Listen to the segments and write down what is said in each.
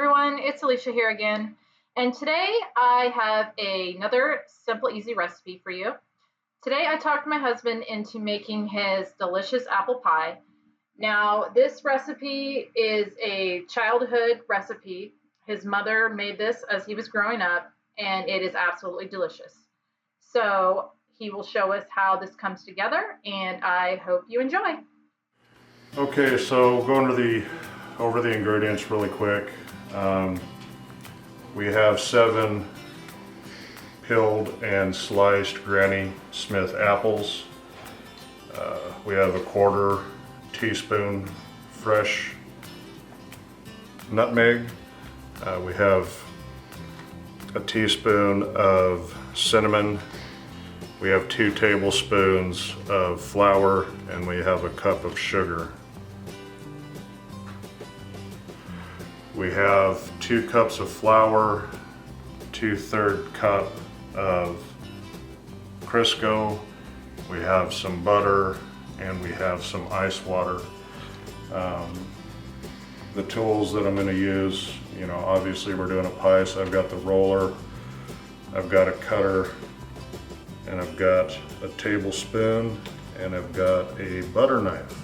everyone, it's Alicia here again, and today I have another simple, easy recipe for you. Today I talked my husband into making his delicious apple pie. Now this recipe is a childhood recipe. His mother made this as he was growing up, and it is absolutely delicious. So he will show us how this comes together, and I hope you enjoy. Okay, so going over the ingredients really quick. We have 7 peeled and sliced Granny Smith apples. We have a 1/4 teaspoon fresh nutmeg. We have a teaspoon of cinnamon. We have 2 tablespoons of flour, and we have a cup of sugar. We have 2 cups of flour, 2/3 cup of Crisco, we have some butter, and we have some ice water. The tools that I'm going to use, obviously we're doing a pie, so I've got the roller, I've got a cutter, and I've got a tablespoon, and I've got a butter knife.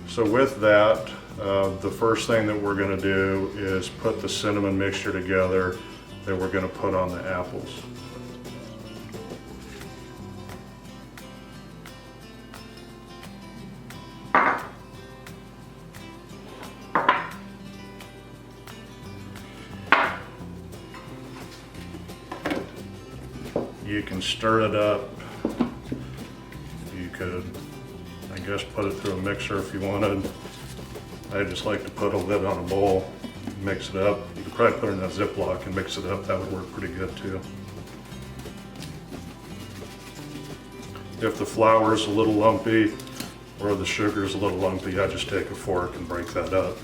So with that, the first thing that we're going to do is put the cinnamon mixture together that we're going to put on the apples. You can stir it up. You could, I guess, put it through a mixer if you wanted. I just like to put a lid on a bowl, mix it up. You could probably put it in a Ziploc and mix it up. That would work pretty good too. If the flour is a little lumpy or the sugar is a little lumpy, I just take a fork and break that up.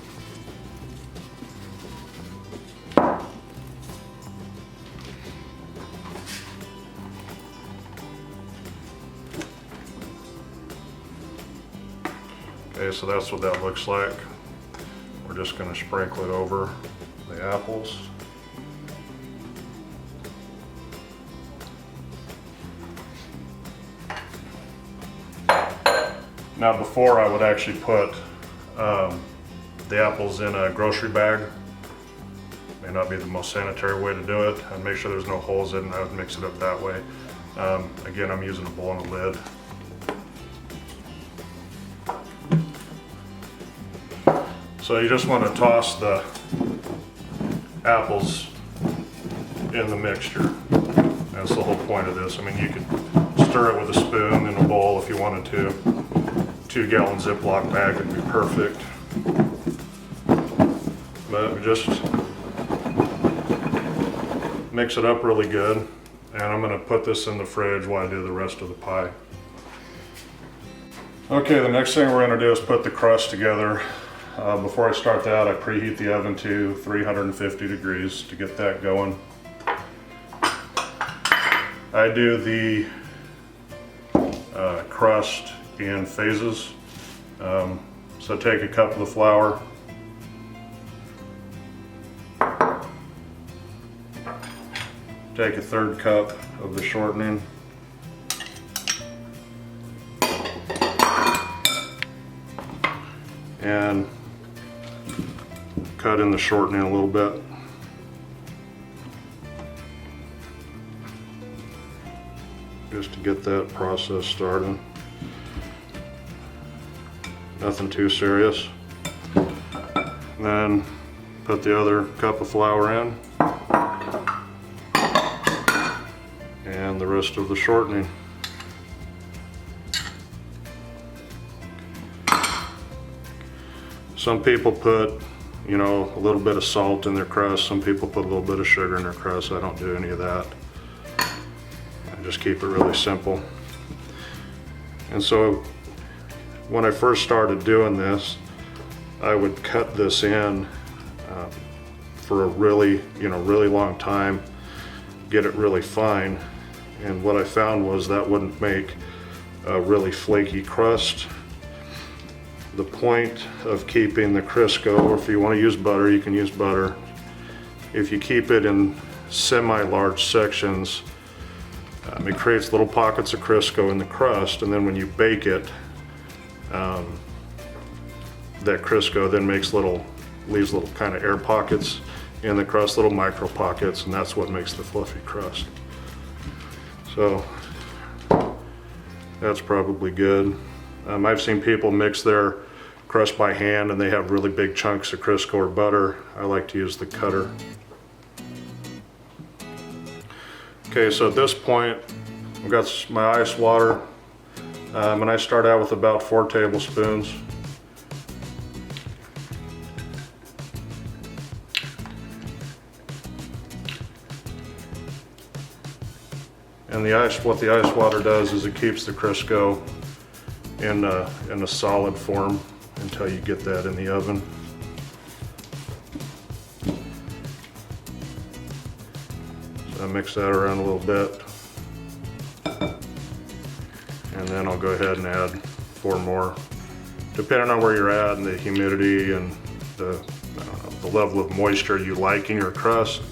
Okay, so that's what that looks like. We're just going to sprinkle it over the apples. Now before I would actually put the apples in a grocery bag. May not be the most sanitary way to do it. I'd make sure there's no holes in it, and I would mix it up that way. Again, I'm using a bowl and a lid. So you just want to toss the apples in the mixture. That's the whole point of this. I mean, you could stir it with a spoon in a bowl if you wanted to. 2-gallon Ziploc bag would be perfect. But we just mix it up really good. And I'm going to put this in the fridge while I do the rest of the pie. Okay, the next thing we're going to do is put the crust together. Before I start that, I preheat the oven to 350 degrees to get that going. I do the crust in phases. So take a cup of the flour, take a 1/3 cup of the shortening, and cut in the shortening a little bit. Just to get that process started. Nothing too serious. Then put the other cup of flour in. And the rest of the shortening. Some people put a little bit of salt in their crust. Some people put a little bit of sugar in their crust. I don't do any of that. I just keep it really simple. And so when I first started doing this, I would cut this in for a really long time, get it really fine. And what I found was that wouldn't make a really flaky crust. the point of keeping the Crisco, or if you want to use butter, you can use butter. If you keep it in semi-large sections, it creates little pockets of Crisco in the crust, and then when you bake it, that Crisco then leaves little kind of air pockets in the crust, little micro pockets, and that's what makes the fluffy crust. So that's probably good. I've seen people mix their crust by hand and they have really big chunks of Crisco or butter. I like to use the cutter. Okay, so at this point, I've got my ice water, and I start out with about 4 tablespoons. And what the ice water does is it keeps the Crisco in a solid form until you get that in the oven. So I mix that around a little bit. And then I'll go ahead and add 4 more. Depending on where you're at and the humidity and the level of moisture you like in your crust,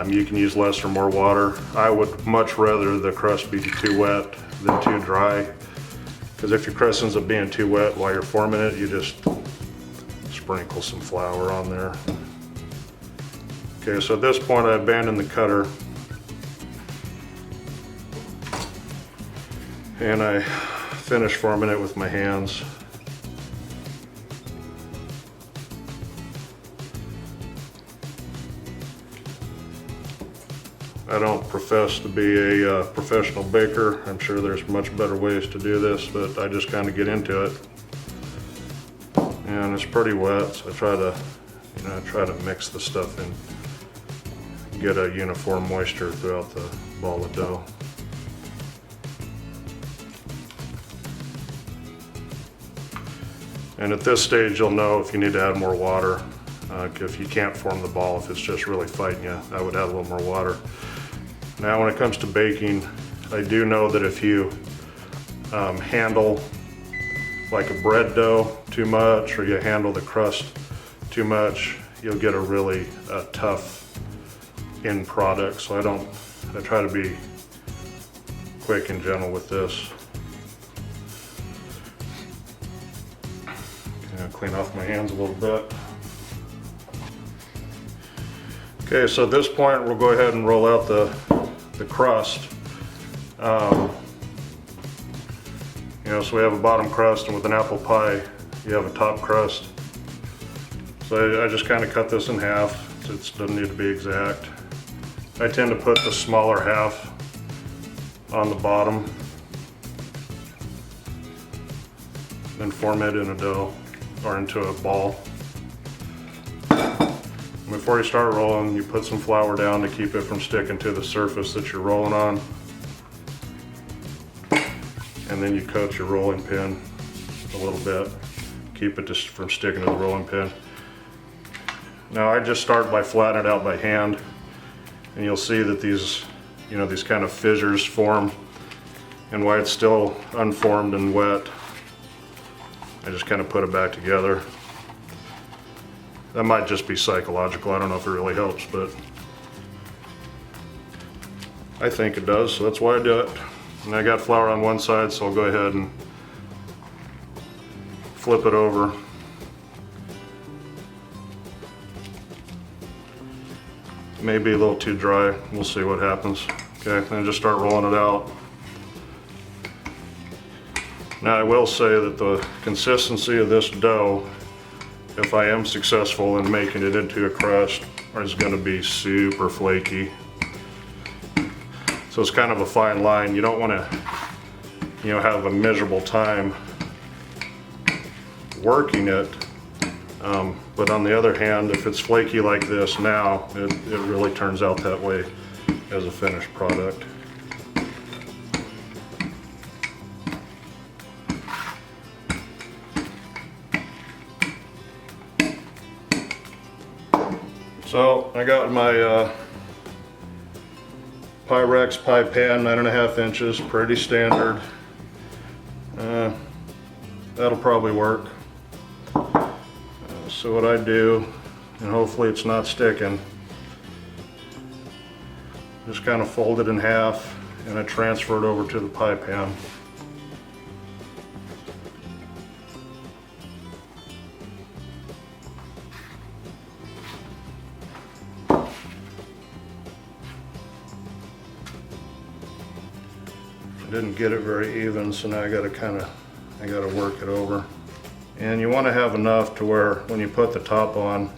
you can use less or more water. I would much rather the crust be too wet than too dry, because if your crust ends up being too wet while you're forming it, you just sprinkle some flour on there. Okay, so at this point I abandon the cutter and I finish forming it with my hands. I don't profess to be a professional baker. I'm sure there's much better ways to do this, but I just kind of get into it. And it's pretty wet, so I try to mix the stuff and get a uniform moisture throughout the ball of dough. And at this stage, you'll know if you need to add more water. If you can't form the ball, if it's just really fighting you, I would add a little more water. Now when it comes to baking, I do know that if you handle like a bread dough too much, or you handle the crust too much, you'll get a really tough end product. So I try to be quick and gentle with this. Okay, I'll clean off my hands a little bit. Okay, so at this point we'll go ahead and roll out the crust. So we have a bottom crust, and with an apple pie you have a top crust. So I just kind of cut this in half. It doesn't need to be exact. I tend to put the smaller half on the bottom, then form it in a dough or into a ball. Before you start rolling, you put some flour down to keep it from sticking to the surface that you're rolling on. And then you coat your rolling pin a little bit. Keep it just from sticking to the rolling pin. Now I just start by flattening it out by hand, and you'll see that these kind of fissures form, and while it's still unformed and wet, I just kind of put it back together. That might just be psychological. I don't know if it really helps, but I think it does, so that's why I do it. And I got flour on one side, so I'll go ahead and flip it over. Maybe a little too dry. We'll see what happens. Okay, then just start rolling it out. Now I will say that the consistency of this dough, if I am successful in making it into a crust, is going to be super flaky. So it's kind of a fine line. You don't want to, have a miserable time working it. But on the other hand, if it's flaky like this now, it really turns out that way as a finished product. So I got my Pyrex pie pan, 9.5 inches, pretty standard. that'll probably work. So what I do, and hopefully it's not sticking, just kind of fold it in half and I transfer it over to the pie pan. I didn't get it very even, so now I gotta work it over. And you want to have enough to where when you put the top on,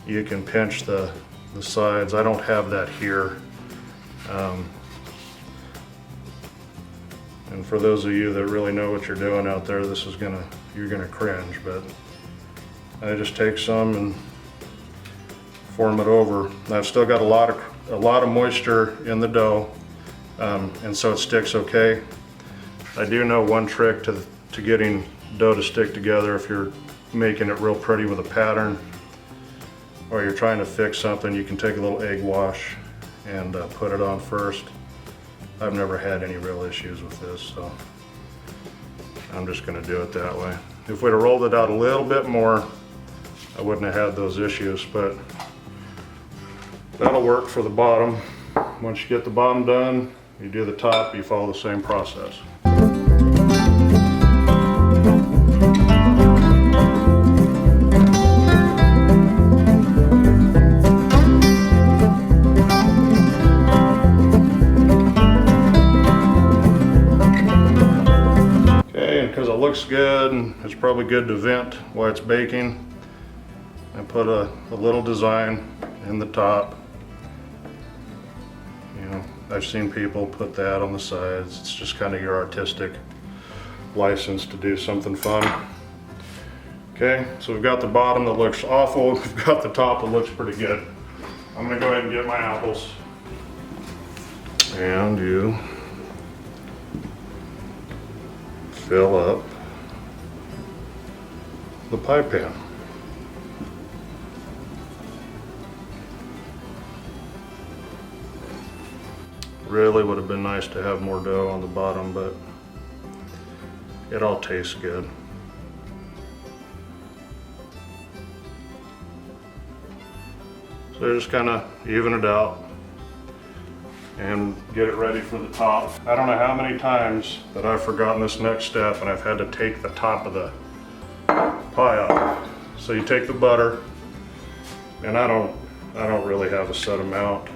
you can pinch the sides. I don't have that here. And for those of you that really know what you're doing out there, you're gonna cringe, but I just take some and form it over. I've still got a lot of moisture in the dough, and so it sticks okay. I do know one trick to getting dough to stick together. If you're making it real pretty with a pattern, or you're trying to fix something, you can take a little egg wash and put it on first. I've never had any real issues with this, so I'm just going to do it that way. If we'd have rolled it out a little bit more, I wouldn't have had those issues, but that'll work for the bottom. Once you get the bottom done, you do the top, you follow the same process. Because it looks good and it's probably good to vent while it's baking, I put a little design in the top. You know, I've seen people put that on the sides. It's just kind of your artistic license to do something fun. Okay, so we've got the bottom that looks awful. We've got the top that looks pretty good. I'm gonna go ahead and get my apples. And you fill up the pie pan. Really would have been nice to have more dough on the bottom, but it all tastes good. So just kind of even it out and get it ready for the top. I don't know how many times that I've forgotten this next step and I've had to take the top of the pie off. So you take the butter, and I don't really have a set amount.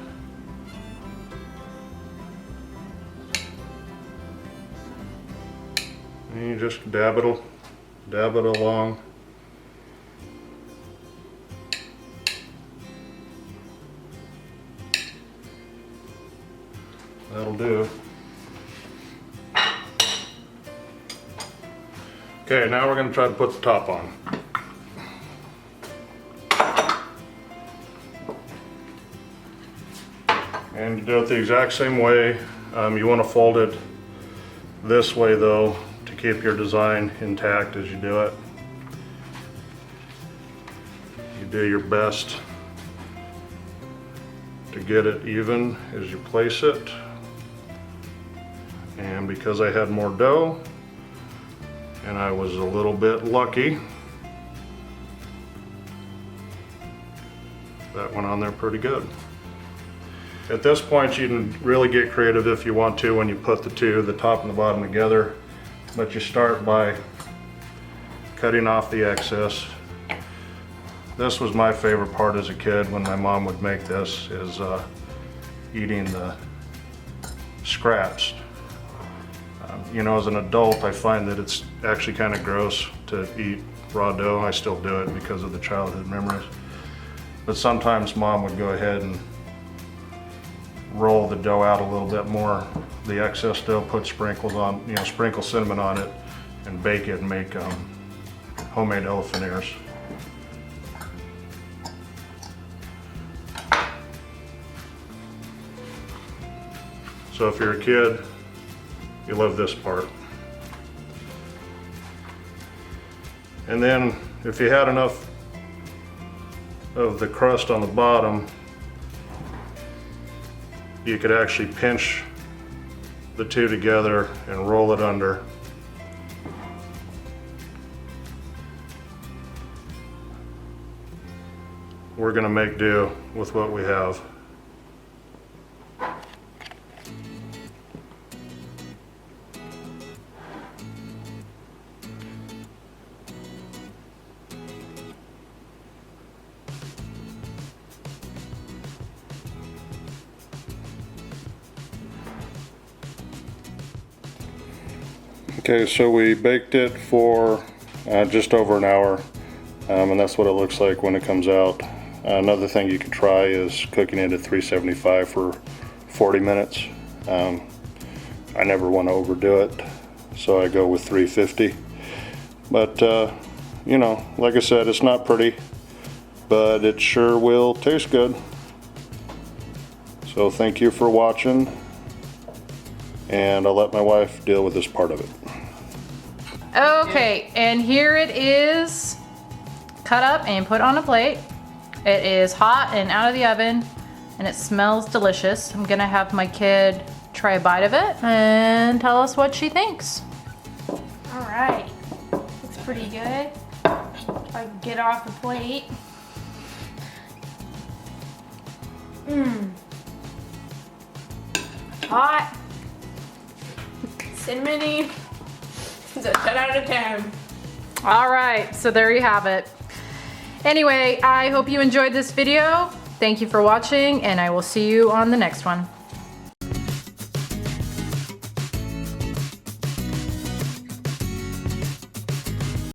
And you just dab it along. That'll do. Okay, now we're going to try to put the top on. And you do it the exact same way. You want to fold it this way though, to keep your design intact as you do it. You do your best to get it even as you place it. And because I had more dough and I was a little bit lucky, that went on there pretty good. At this point, you can really get creative if you want to when you put the top and the bottom together, but you start by cutting off the excess. This was my favorite part as a kid when my mom would make this, is eating the scraps. You know, as an adult, I find that it's actually kind of gross to eat raw dough. I still do it because of the childhood memories. But sometimes Mom would go ahead and roll the dough out a little bit more, the excess dough, put sprinkles on, you know, sprinkle cinnamon on it, and bake it and make homemade elephant ears. So if you're a kid, you love this part. And then if you had enough of the crust on the bottom, you could actually pinch the two together and roll it under. we're gonna make do with what we have. Okay, so we baked it for just over an hour, and that's what it looks like when it comes out. Another thing you can try is cooking it at 375 for 40 minutes. I never want to overdo it, so I go with 350. But, you know, like I said, it's not pretty, but it sure will taste good. So thank you for watching, and I'll let my wife deal with this part of it. Okay, and here it is, cut up and put on a plate. It is hot and out of the oven, and it smells delicious. I'm gonna have my kid try a bite of it and tell us what she thinks. All right, it's pretty good. If I can get off the plate. Hot, cinnamony. It's a 10 out of 10. All right, so there you have it. Anyway, I hope you enjoyed this video. Thank you for watching, and I will see you on the next one.